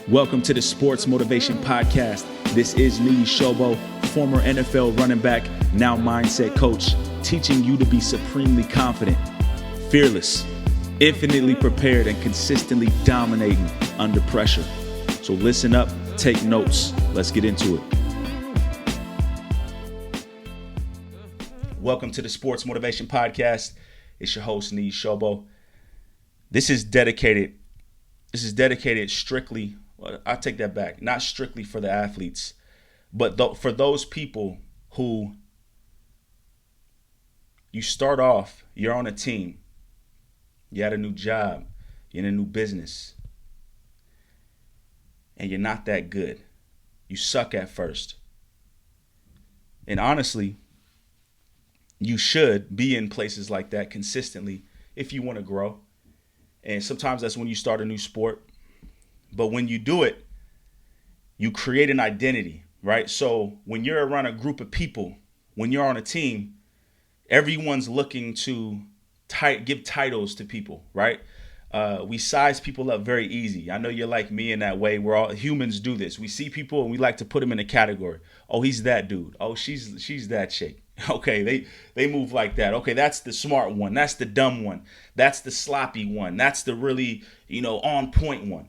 Welcome to the Sports Motivation Podcast. This is Niyi Sobo, former NFL running back, now mindset coach, teaching you to be supremely confident, fearless, infinitely prepared, and consistently dominating under pressure. So listen up, take notes. Let's get into it. Welcome to the Sports Motivation Podcast. It's your host, Niyi Sobo. This is dedicated strictly, I take that back, not strictly for the athletes, but for those people who you start off, you're on a team, you had a new job, you're in a new business, and you're not that good. You suck at first. And honestly, you should be in places like that consistently if you want to grow. And sometimes that's when you start a new sport. But when you do it, you create an identity, right? So when you're around a group of people, when you're on a team, everyone's looking to give titles to people, right? We size people up very easy. I know you're like me in that way. We're all humans do this. We see people and we like to put them in a category. Oh, he's that dude. Oh, she's that chick. Okay, they move like that. Okay, that's the smart one. That's the dumb one. That's the sloppy one. That's the really, on point one.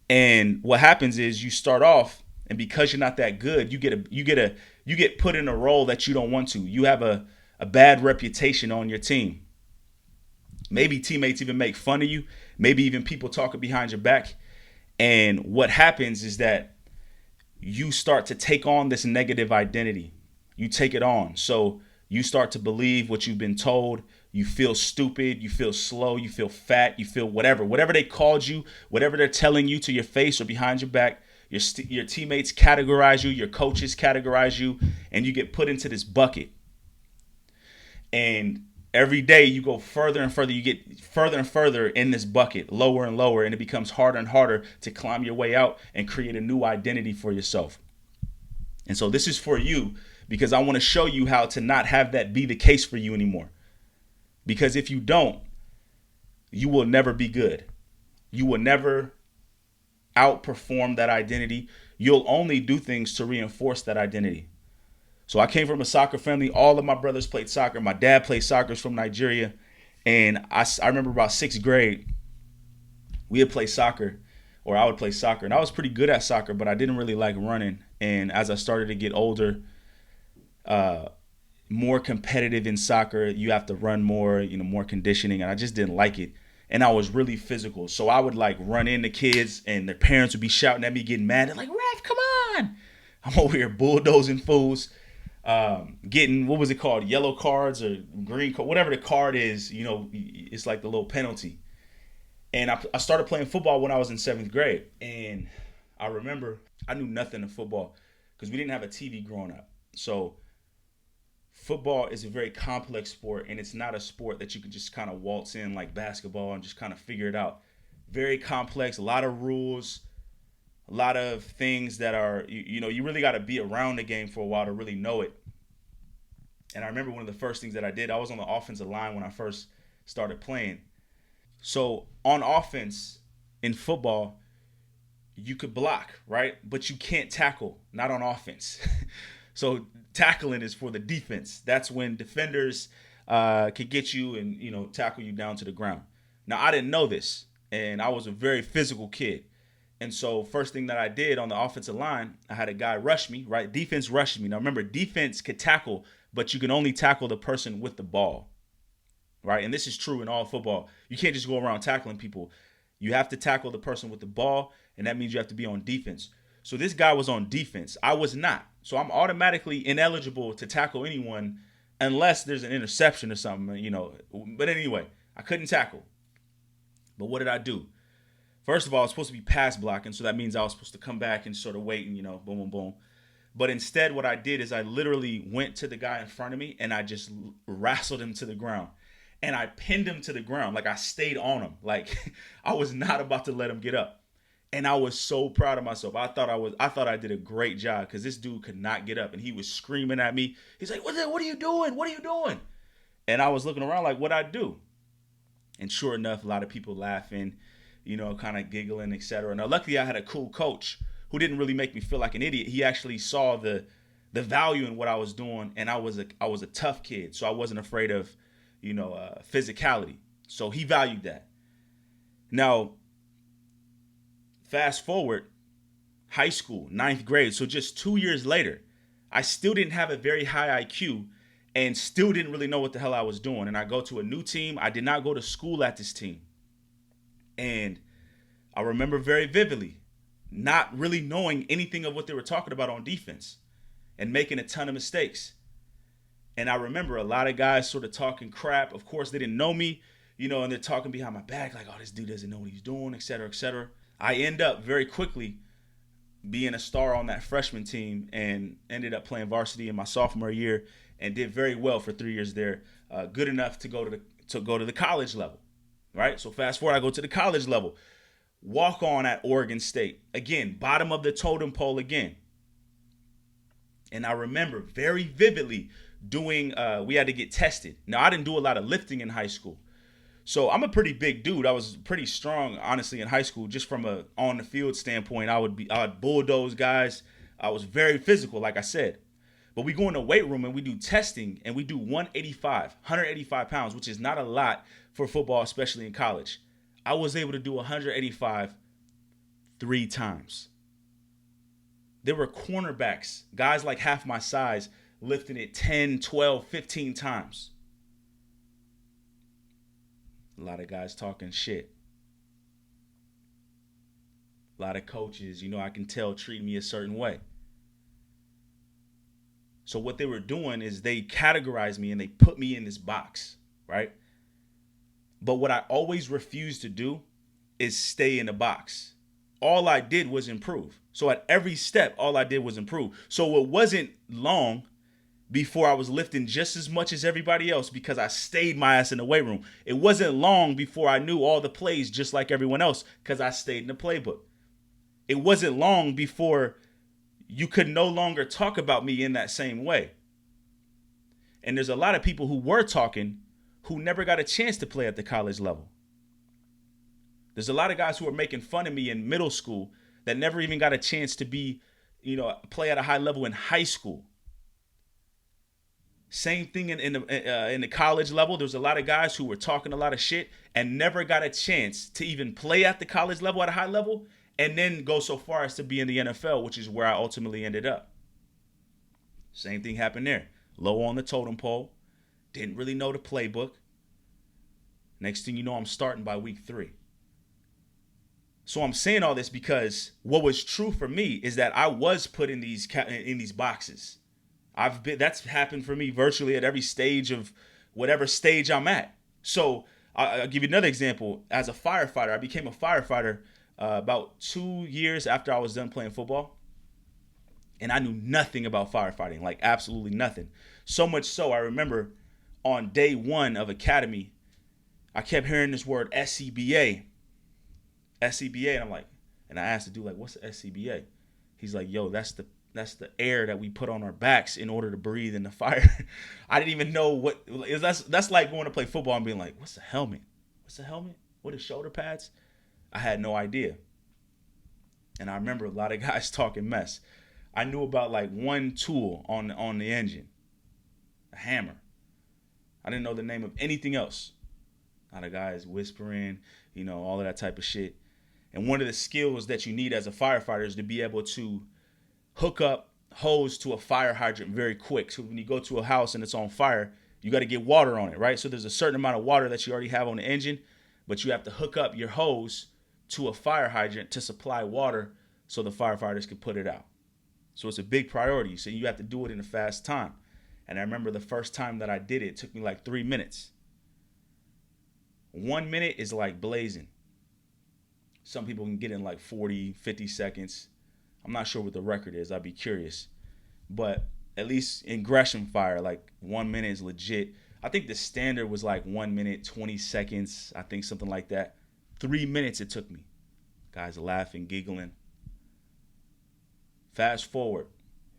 And what happens is you start off, and because you're not that good, you get put in a role that you don't want to. You have a bad reputation on your team. Maybe teammates even make fun of you. Maybe even people talking behind your back. And what happens is that you start to take on this negative identity. You take it on. So you start to believe what you've been told. You feel stupid. You feel slow. You feel fat. You feel whatever they called you, whatever they're telling you to your face or behind your back. Your teammates categorize you. Your coaches categorize you, and you get put into this bucket. And every day you go further and further. You get further and further in this bucket, lower and lower, and it becomes harder and harder to climb your way out and create a new identity for yourself. And so this is for you, because I want to show you how to not have that be the case for you anymore. Because if you don't, you will never be good. You will never outperform that identity. You'll only do things to reinforce that identity. So I came from a soccer family. All of my brothers played soccer. My dad played soccer. He's from Nigeria. And I remember about sixth grade, we would play soccer, or I would play soccer. And I was pretty good at soccer, but I didn't really like running. And as I started to get older, more competitive in soccer, you have to run more, more conditioning, and I just didn't like it. And I was really physical, so I would run into kids, and their parents would be shouting at me, getting mad. They're like, "Ref, come on!" I'm over here bulldozing fools, getting, what was it called, yellow cards or green card, whatever the card is. It's like the little penalty. And I started playing football when I was in seventh grade, and I remember I knew nothing of football because we didn't have a TV growing up. So football is a very complex sport, and it's not a sport that you can just kind of waltz in like basketball and just kind of figure it out. Very complex, a lot of rules, a lot of things that are, you really got to be around the game for a while to really know it. And I remember one of the first things that I did, I was on the offensive line when I first started playing. So on offense in football, you could block, right? But you can't tackle, not on offense. So tackling is for the defense. That's when defenders could get you and, tackle you down to the ground. Now, I didn't know this, and I was a very physical kid. And so first thing that I did on the offensive line, I had a guy rush me, right? Defense rushed me. Now, remember, defense could tackle, but you can only tackle the person with the ball, right? And this is true in all football. You can't just go around tackling people. You have to tackle the person with the ball, and that means you have to be on defense. So this guy was on defense. I was not. So I'm automatically ineligible to tackle anyone unless there's an interception or something, But anyway, I couldn't tackle. But what did I do? First of all, I was supposed to be pass blocking, so that means I was supposed to come back and sort of wait and, boom, boom, boom. But instead, what I did is I literally went to the guy in front of me and I just wrestled him to the ground. And I pinned him to the ground. Like, I stayed on him. Like, I was not about to let him get up. And I was so proud of myself. I thought I did a great job because this dude could not get up, and he was screaming at me. He's like, "What are you doing? What are you doing?" And I was looking around like, "What'd I do?" And sure enough, a lot of people laughing. kind of giggling, etc. Now, luckily, I had a cool coach who didn't really make me feel like an idiot. He actually saw the value in what I was doing, and I was a tough kid, so I wasn't afraid of, physicality. So he valued that. Now, fast forward, high school, ninth grade. So just 2 years later, I still didn't have a very high IQ and still didn't really know what the hell I was doing. And I go to a new team. I did not go to school at this team. And I remember very vividly not really knowing anything of what they were talking about on defense and making a ton of mistakes. And I remember a lot of guys sort of talking crap. Of course, they didn't know me, and they're talking behind my back like, oh, this dude doesn't know what he's doing, et cetera, et cetera. I end up very quickly being a star on that freshman team and ended up playing varsity in my sophomore year and did very well for 3 years there, good enough to go to the college level, right? So fast forward, I go to the college level, walk on at Oregon State, again, bottom of the totem pole again. And I remember very vividly we had to get tested. Now, I didn't do a lot of lifting in high school. So I'm a pretty big dude. I was pretty strong, honestly, in high school. Just from a on the field standpoint, I would bulldoze guys. I was very physical, like I said. But we go in the weight room and we do testing, and we do 185 pounds, which is not a lot for football, especially in college. I was able to do 185 3 times. There were cornerbacks, guys like half my size, lifting it 10, 12, 15 times. A lot of guys talking shit. A lot of coaches, I can tell, treat me a certain way. So what they were doing is they categorized me and they put me in this box, right? But what I always refused to do is stay in the box. All I did was improve. So at every step, all I did was improve. So it wasn't long before I was lifting just as much as everybody else because I stayed my ass in the weight room. It wasn't long before I knew all the plays just like everyone else because I stayed in the playbook. It wasn't long before you could no longer talk about me in that same way. And there's a lot of people who were talking who never got a chance to play at the college level. There's a lot of guys who were making fun of me in middle school that never even got a chance to play at a high level in high school. Same thing in the college level. There's a lot of guys who were talking a lot of shit and never got a chance to even play at the college level at a high level and then go so far as to be in the NFL, which is where I ultimately ended up. Same thing happened there. Low on the totem pole. Didn't really know the playbook. Next thing you know, I'm starting by week 3. So I'm saying all this because what was true for me is that I was put in these boxes. That's happened for me virtually at every stage of whatever stage I'm at. So I'll give you another example. As a firefighter, I became a firefighter about 2 years after I was done playing football. And I knew nothing about firefighting, like absolutely nothing. So much so, I remember on day 1 of academy, I kept hearing this word SCBA. SCBA, and I asked the dude, like, what's the SCBA? He's like, yo, that's the air that we put on our backs in order to breathe in the fire. I didn't even know what that's like going to play football and being like, what's the helmet? What's the helmet? What are shoulder pads? I had no idea. And I remember a lot of guys talking mess. I knew about like one tool on the engine, a hammer. I didn't know the name of anything else. A lot of guys whispering, all of that type of shit. And one of the skills that you need as a firefighter is to be able to hook up hose to a fire hydrant very quick. So when you go to a house and it's on fire, you got to get water on it, right? So there's a certain amount of water that you already have on the engine, but you have to hook up your hose to a fire hydrant to supply water so the firefighters can put it out. So it's a big priority. So you have to do it in a fast time. And I remember the first time that I did it, it took me like 3 minutes. 1 minute is like blazing. Some people can get in like 40, 50 seconds. I'm not sure what the record is. I'd be curious. But at least in Gresham Fire, like 1 minute is legit. I think the standard was like 1 minute, 20 seconds. I think something like that. 3 minutes it took me. Guys laughing, giggling. Fast forward.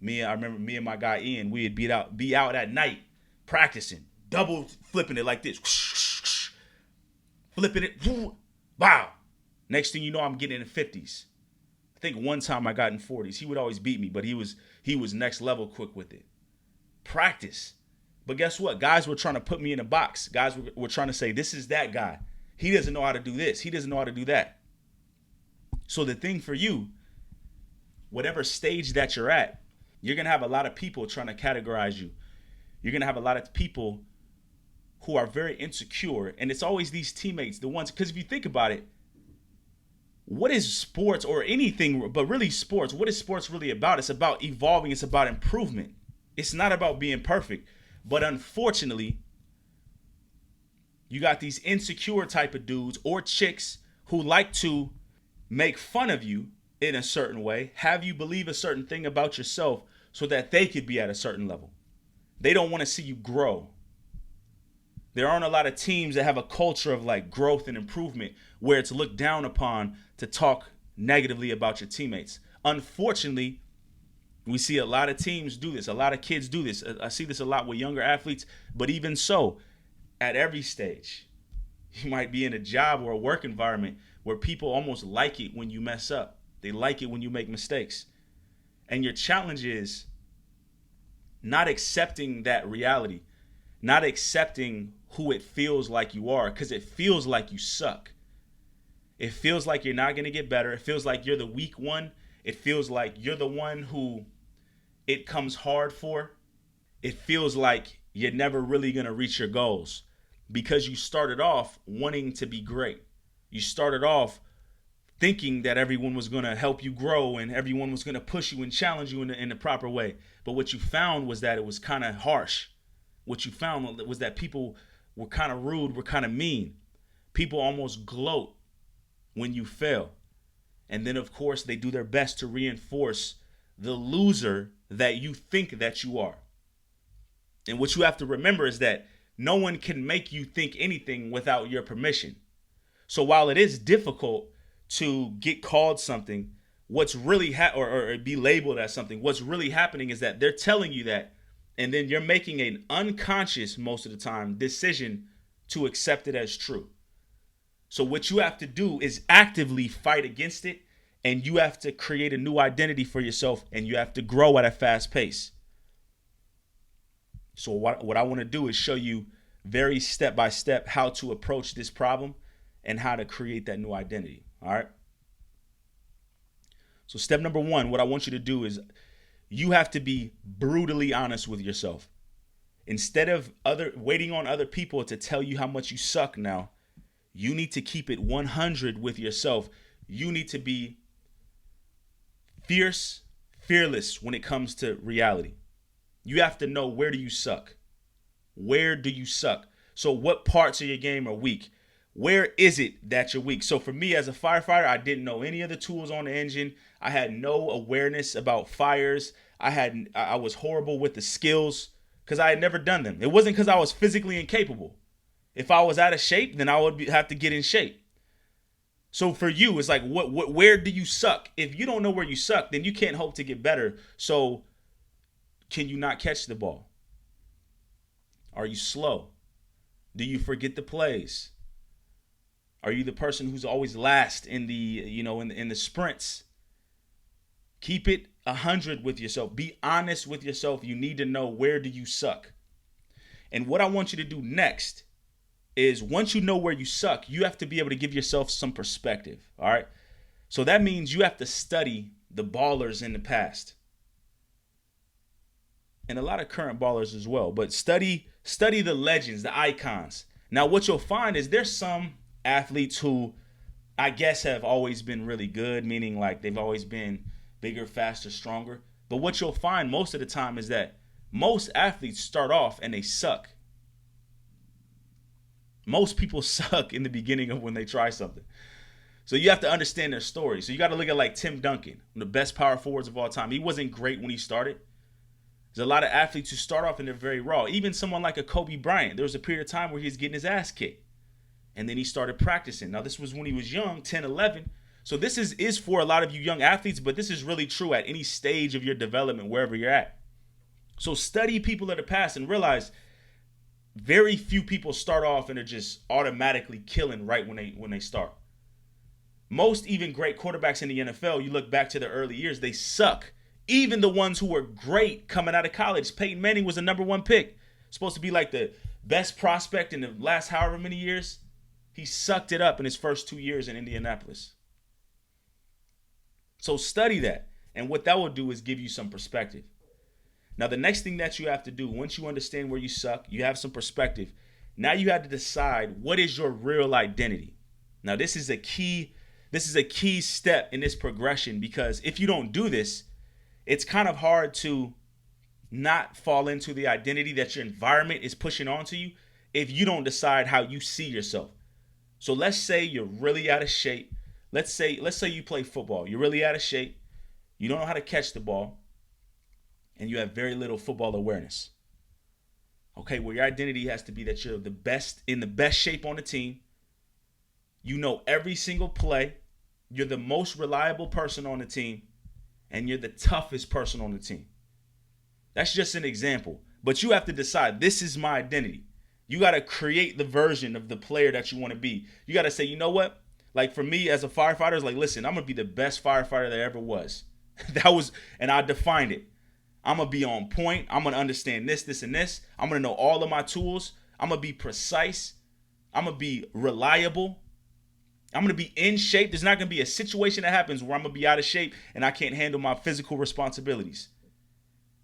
I remember me and my guy Ian, we'd be out at night practicing, double flipping it like this. Flipping it. Wow. Next thing you know, I'm getting in 50s. I think one time I got in 40s. He would always beat me, but he was next level quick with it. Practice. But guess what? Guys were trying to put me in a box. Guys were trying to say, this is that guy. He doesn't know how to do this. He doesn't know how to do that. So the thing for you, whatever stage that you're at, you're going to have a lot of people trying to categorize you. You're going to have a lot of people who are very insecure. And it's always these teammates, the ones, because if you think about it, what is sports or anything, but really sports, what is sports really about? It's about evolving. It's about improvement. It's not about being perfect. But unfortunately, you got these insecure type of dudes or chicks who like to make fun of you in a certain way, have you believe a certain thing about yourself so that they could be at a certain level. They don't want to see you grow. There aren't a lot of teams that have a culture of like growth and improvement where it's looked down upon to talk negatively about your teammates. Unfortunately, we see a lot of teams do this. A lot of kids do this. I see this a lot with younger athletes, but even so, at every stage, you might be in a job or a work environment where people almost like it when you mess up. They like it when you make mistakes. And your challenge is not accepting that reality, not accepting who it feels like you are, because it feels like you suck. It feels like you're not going to get better. It feels like you're the weak one. It feels like you're the one who it comes hard for. It feels like you're never really going to reach your goals because you started off wanting to be great. You started off thinking that everyone was going to help you grow and everyone was going to push you and challenge you in the proper way. But what you found was that it was kind of harsh. What you found was that people were kind of rude, were kind of mean. People almost gloat when you fail. And then, of course, they do their best to reinforce the loser that you think that you are. And what you have to remember is that no one can make you think anything without your permission. So while it is difficult to get called something, what's really or be labeled as something, what's really happening is that they're telling you that, and then you're making an unconscious, most of the time, decision to accept it as true. So what you have to do is actively fight against it, and you have to create a new identity for yourself, and you have to grow at a fast pace. So what I want to do is show you very step by step how to approach this problem and how to create that new identity. All right. So step number one, what I want you to do is you have to be brutally honest with yourself. Instead of waiting on other people to tell you how much you suck now, you need to keep it 100 with yourself. You need to be fearless when it comes to reality. You have to know, where do you suck? Where do you suck? So what parts of your game are weak? Where is it that you're weak? So for me as a firefighter, I didn't know any of the tools on the engine. I had no awareness about fires. I was horrible with the skills because I had never done them. It wasn't because I was physically incapable. If I was out of shape, then I would have to get in shape. So for you, it's like, where do you suck? If you don't know where you suck, then you can't hope to get better. So can you not catch the ball? Are you slow? Do you forget the plays? Are you the person who's always last in the, in the sprints? Keep it 100 with yourself. Be honest with yourself. You need to know, where do you suck? And what I want you to do next is, once you know where you suck, you have to be able to give yourself some perspective. All right. So that means you have to study the ballers in the past. And a lot of current ballers as well. But study the legends, the icons. Now, what you'll find is there's some athletes who I guess have always been really good, meaning like they've always been bigger, faster, stronger. But what you'll find most of the time is that most athletes start off and they suck. Most people suck in the beginning of when they try something. So you have to understand their story. So you got to look at like Tim Duncan, one of the best power forwards of all time. He wasn't great when he started. There's a lot of athletes who start off and they're very raw. Even someone like a Kobe Bryant, there was a period of time where he was getting his ass kicked. And then he started practicing. Now, this was when he was young, 10, 11. So this is for a lot of you young athletes, but this is really true at any stage of your development, wherever you're at. So study people of the past and realize very few people start off and are just automatically killing right when they start. Most even great quarterbacks in the NFL, you look back to the early years, they suck. Even the ones who were great coming out of college. Peyton Manning was the number one pick. Supposed to be like the best prospect in the last however many years. He sucked it up in his first 2 years in Indianapolis. So study that. And what that will do is give you some perspective. Now, the next thing that you have to do, once you understand where you suck, you have some perspective. Now you have to decide what is your real identity. Now, this is a key step in this progression, because if you don't do this, it's kind of hard to not fall into the identity that your environment is pushing onto you if you don't decide how you see yourself. So let's say you're really out of shape. Let's say you play football. You're really out of shape. You don't know how to catch the ball, and you have very little football awareness. Okay, well, your identity has to be that you're the best, in the best shape on the team. You know every single play. You're the most reliable person on the team, and you're the toughest person on the team. That's just an example. But you have to decide, this is my identity. You got to create the version of the player that you want to be. You got to say, you know what? Like for me as a firefighter, it's like, listen, I'm going to be the best firefighter there ever was. And I defined it. I'm going to be on point. I'm going to understand this, this, and this. I'm going to know all of my tools. I'm going to be precise. I'm going to be reliable. I'm going to be in shape. There's not going to be a situation that happens where I'm going to be out of shape and I can't handle my physical responsibilities.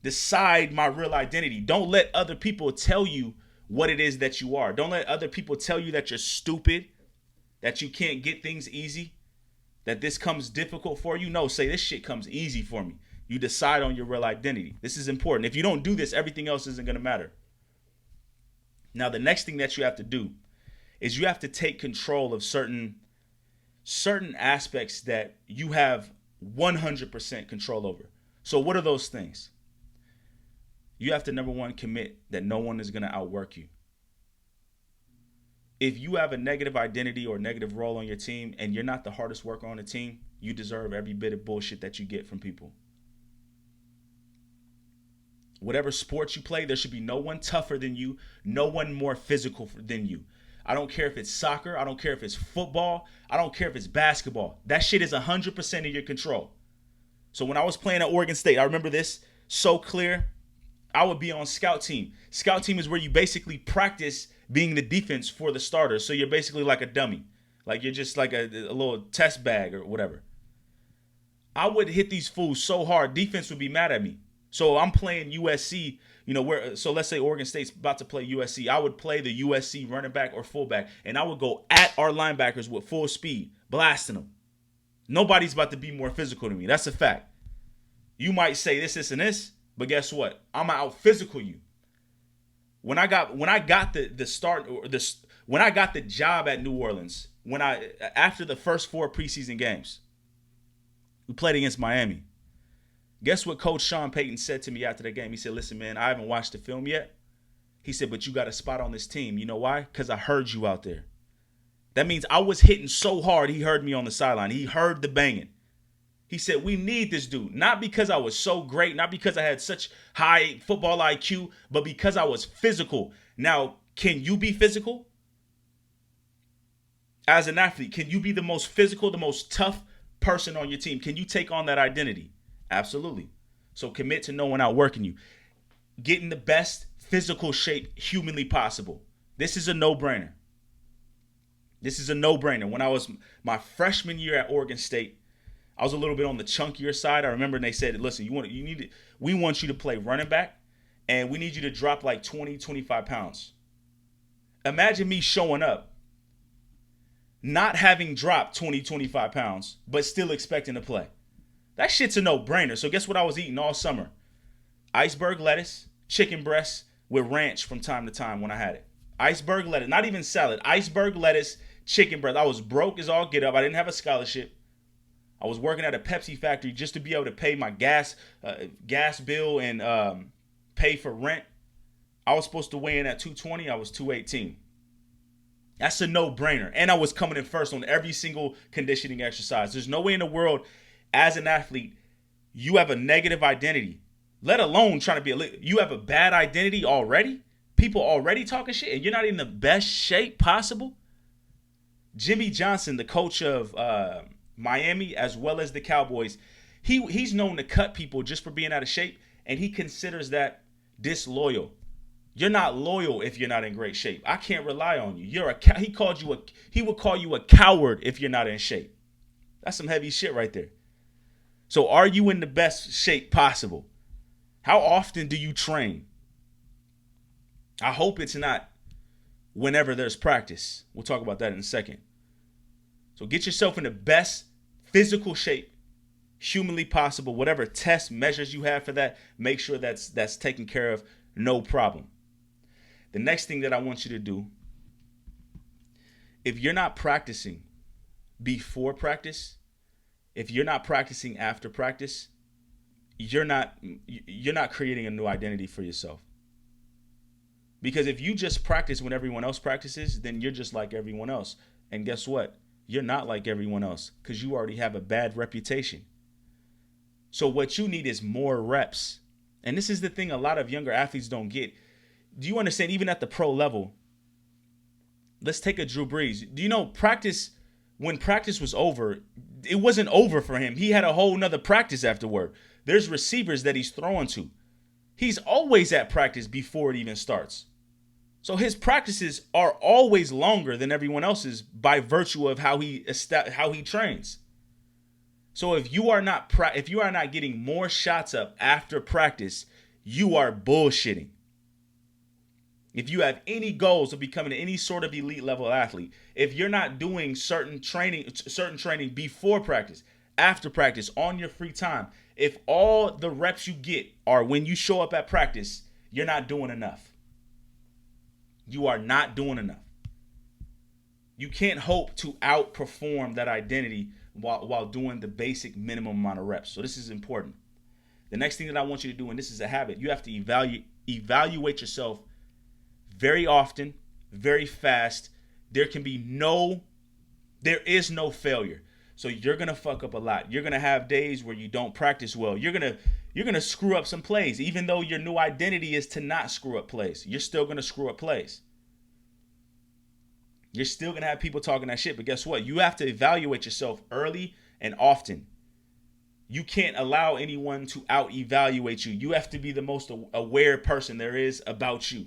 Decide my real identity. Don't let other people tell you what it is that you are. Don't let other people tell you that you're stupid, that you can't get things easy, that this comes difficult for you. No, say this shit comes easy for me. You decide on your real identity. This is important. If you don't do this, everything else isn't going to matter. Now, the next thing that you have to do is you have to take control of certain aspects that you have 100% control over. So what are those things? You have to, number one, commit that no one is going to outwork you. If you have a negative identity or negative role on your team and you're not the hardest worker on the team, you deserve every bit of bullshit that you get from people. Whatever sport you play, there should be no one tougher than you, no one more physical than you. I don't care if it's soccer. I don't care if it's football. I don't care if it's basketball. That shit is 100% in your control. So when I was playing at Oregon State, I remember this so clear. I would be on scout team. Scout team is where you basically practice being the defense for the starters. So you're basically like a dummy. Like you're just like a little test bag or whatever. I would hit these fools so hard, defense would be mad at me. So I'm playing USC, so let's say Oregon State's about to play USC. I would play the USC running back or fullback, and I would go at our linebackers with full speed, blasting them. Nobody's about to be more physical than me. That's a fact. You might say this, and this, but guess what? I'm out physical you. When I got the start or this when I got the job at New Orleans, after the first 4 preseason games, we played against Miami. Guess what Coach Sean Payton said to me after the game? He said, listen, man, I haven't watched the film yet. He said, but you got a spot on this team. You know why? Because I heard you out there. That means I was hitting so hard, he heard me on the sideline. He heard the banging. He said, we need this dude. Not because I was so great, not because I had such high football IQ, but because I was physical. Now, can you be physical? As an athlete, can you be the most physical, the most tough person on your team? Can you take on that identity? Absolutely. So commit to no one outworking you. Get in the best physical shape humanly possible. This is a no-brainer. When I was my freshman year at Oregon State, I was a little bit on the chunkier side. I remember they said, listen, we want you to play running back, and we need you to drop like 20, 25 pounds. Imagine me showing up, not having dropped 20, 25 pounds, but still expecting to play. That shit's a no-brainer. So guess what I was eating all summer? Iceberg lettuce, chicken breasts with ranch from time to time when I had it. Iceberg lettuce, not even salad. Iceberg lettuce, chicken breast. I was broke as all get up. I didn't have a scholarship. I was working at a Pepsi factory just to be able to pay my gas bill and pay for rent. I was supposed to weigh in at 220. I was 218. That's a no-brainer. And I was coming in first on every single conditioning exercise. There's no way in the world, as an athlete, you have a negative identity, let alone trying to be you have a bad identity already? People already talking shit, and you're not in the best shape possible? Jimmy Johnson, the coach of Miami as well as the Cowboys, he's known to cut people just for being out of shape, and he considers that disloyal. You're not loyal if you're not in great shape. I can't rely on you. He would call you a coward if you're not in shape. That's some heavy shit right there. So are you in the best shape possible? How often do you train? I hope it's not whenever there's practice. We'll talk about that in a second. So get yourself in the best physical shape humanly possible. Whatever test measures you have for that, make sure that's taken care of, no problem. The next thing that I want you to do, if you're not practicing before practice, if you're not practicing after practice, you're not creating a new identity for yourself. Because if you just practice when everyone else practices, then you're just like everyone else. And guess what? You're not like everyone else because you already have a bad reputation. So what you need is more reps. And this is the thing a lot of younger athletes don't get. Do you understand, even at the pro level, let's take a Drew Brees. Do you know when practice was over, it wasn't over for him. He had a whole nother practice afterward. There's receivers that he's throwing to. He's always at practice before it even starts. So his practices are always longer than everyone else's by virtue of how he trains. So if you are not getting more shots up after practice, you are bullshitting. If you have any goals of becoming any sort of elite level athlete, if you're not doing certain training before practice, after practice, on your free time, if all the reps you get are when you show up at practice, you're not doing enough. You are not doing enough. You can't hope to outperform that identity while doing the basic minimum amount of reps. So this is important. The next thing that I want you to do, and this is a habit, you have to evaluate yourself very often, very fast. There is no failure. So you're going to fuck up a lot. You're going to have days where you don't practice well. You're going to screw up some plays. Even though your new identity is to not screw up plays, you're still going to screw up plays. You're still going to have people talking that shit. But guess what? You have to evaluate yourself early and often. You can't allow anyone to out-evaluate you. You have to be the most aware person there is about you.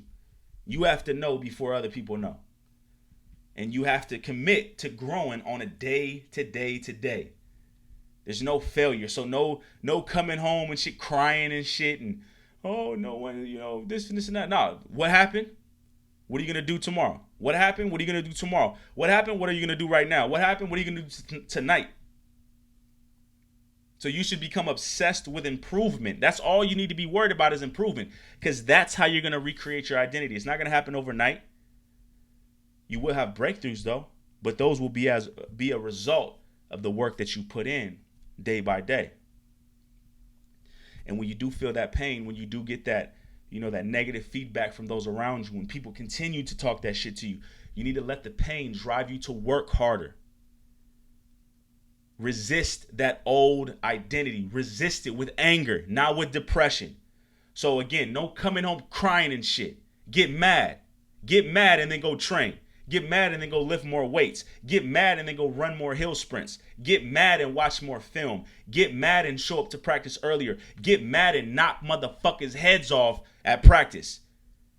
You have to know before other people know. And you have to commit to growing on a day-to-day. There's no failure. So no coming home and shit, crying and shit, and oh no one, this and this and that. No, what happened? What are you gonna do tomorrow? What happened? What are you gonna do tomorrow? What happened? What are you gonna do right now? What happened? What are you gonna do tonight? So you should become obsessed with improvement. That's all you need to be worried about is improvement, because that's how you're gonna recreate your identity. It's not gonna happen overnight. You will have breakthroughs though, but those will be a result of the work that you put in day by day. And when you do feel that pain, when you do get that, that negative feedback from those around you, when people continue to talk that shit to you, you need to let the pain drive you to work harder. Resist that old identity. Resist it with anger, not with depression. So again, no coming home crying and shit. Get mad. Get mad and then go train. Get mad and then go lift more weights. Get mad and then go run more hill sprints. Get mad and watch more film. Get mad and show up to practice earlier. Get mad and knock motherfuckers' heads off at practice.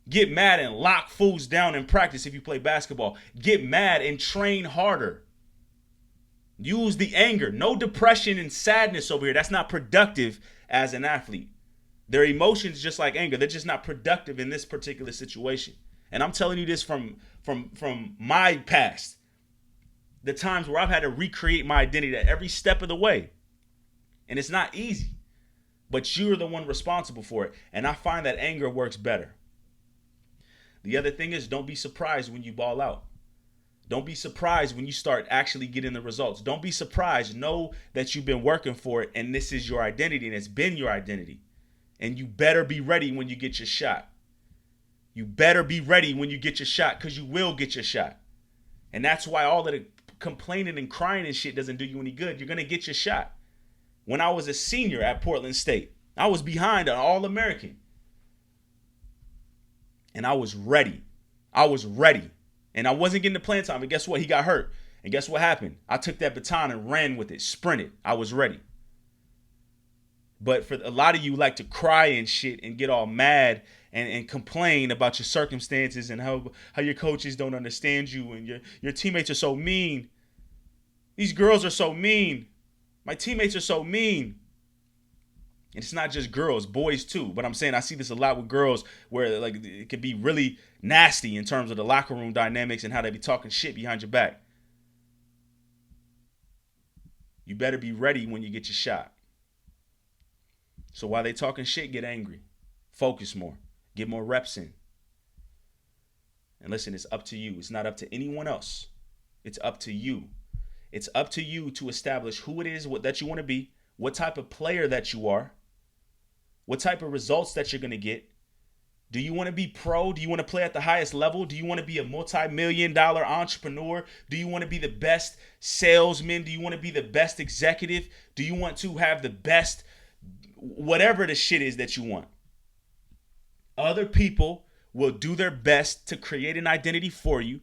Get mad and lock fools down in practice if you play basketball. Get mad and train harder. Use the anger. No depression and sadness over here. That's not productive as an athlete. Their emotions, just like anger, they're just not productive in this particular situation. And I'm telling you this from my past. The times where I've had to recreate my identity at every step of the way. And it's not easy. But you're the one responsible for it. And I find that anger works better. The other thing is, don't be surprised when you ball out. Don't be surprised when you start actually getting the results. Don't be surprised. Know that you've been working for it and this is your identity and it's been your identity. And you better be ready when you get your shot. You better be ready when you get your shot, because you will get your shot. And that's why all of the complaining and crying and shit doesn't do you any good. You're going to get your shot. When I was a senior at Portland State, I was behind an All-American. And I was ready. And I wasn't getting the playing time. And guess what? He got hurt. And guess what happened? I took that baton and ran with it, sprinted. I was ready. But for a lot of you like to cry and shit and get all mad and complain about your circumstances and how your coaches don't understand you and your teammates are so mean. These girls are so mean. My teammates are so mean. And it's not just girls, boys too. But I'm saying I see this a lot with girls where like it could be really nasty in terms of the locker room dynamics and how they be talking shit behind your back. You better be ready when you get your shot. So while they talking shit, get angry. Focus more. Get more reps in. And listen, it's up to you. It's not up to anyone else. It's up to you. It's up to you to establish who it is that you want to be, what type of player that you are, what type of results that you're going to get. Do you want to be pro? Do you want to play at the highest level? Do you want to be a multi-million-dollar entrepreneur? Do you want to be the best salesman? Do you want to be the best executive? Do you want to have the best, whatever the shit is that you want? Other people will do their best to create an identity for you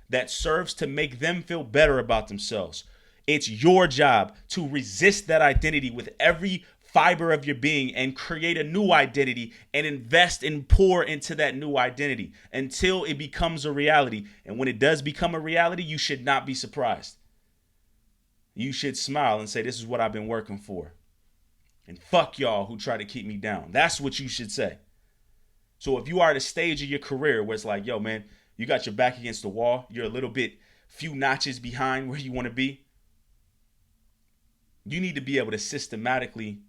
that serves to make them feel better about themselves. It's your job to resist that identity with every fiber of your being and create a new identity and invest and pour into that new identity until it becomes a reality. And when it does become a reality, you should not be surprised. You should smile and say, this is what I've been working for. And fuck y'all who try to keep me down. That's what you should say. So if you are at a stage of your career where it's like, yo, man, you got your back against the wall, you're a little bit, few notches behind where you want to be, you need to be able to systematically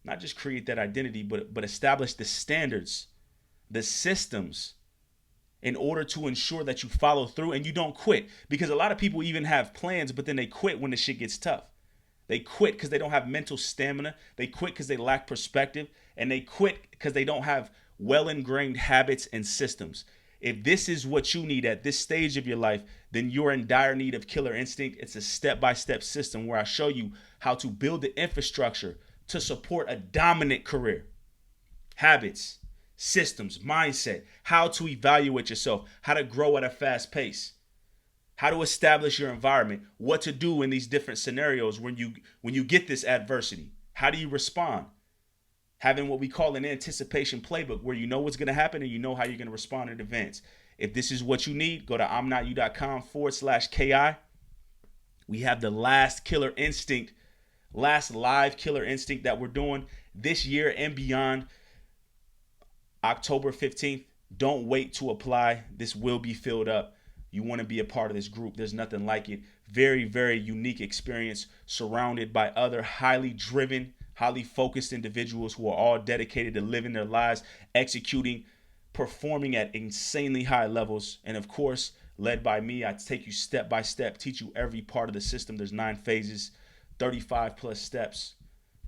not just create that identity, but establish the standards, the systems in order to ensure that you follow through and you don't quit. Because a lot of people even have plans, but then they quit when the shit gets tough. They quit because they don't have mental stamina. They quit because they lack perspective. And they quit because they don't have well-ingrained habits and systems. If this is what you need at this stage of your life, then you're in dire need of Killer Instinct. It's a step-by-step system where I show you how to build the infrastructure to support a dominant career. Habits, systems, mindset, how to evaluate yourself, how to grow at a fast pace, how to establish your environment, what to do in these different scenarios when you get this adversity. How do you respond? Having what we call an anticipation playbook where you know what's going to happen and you know how you're going to respond in advance. If this is what you need, go to imnotyou.com/KI. We have the last live Killer Instinct that we're doing this year and beyond, October 15th. Don't wait to apply. This will be filled up. You want to be a part of this group. There's nothing like it. Very, very unique experience surrounded by other highly driven, highly focused individuals who are all dedicated to living their lives, executing, performing at insanely high levels. And of course, led by me, I take you step by step, teach you every part of the system. There's 9 phases, 35 plus steps.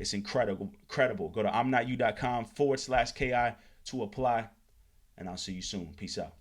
It's incredible. Go to imnotyou.com/KI to apply. And I'll see you soon. Peace out.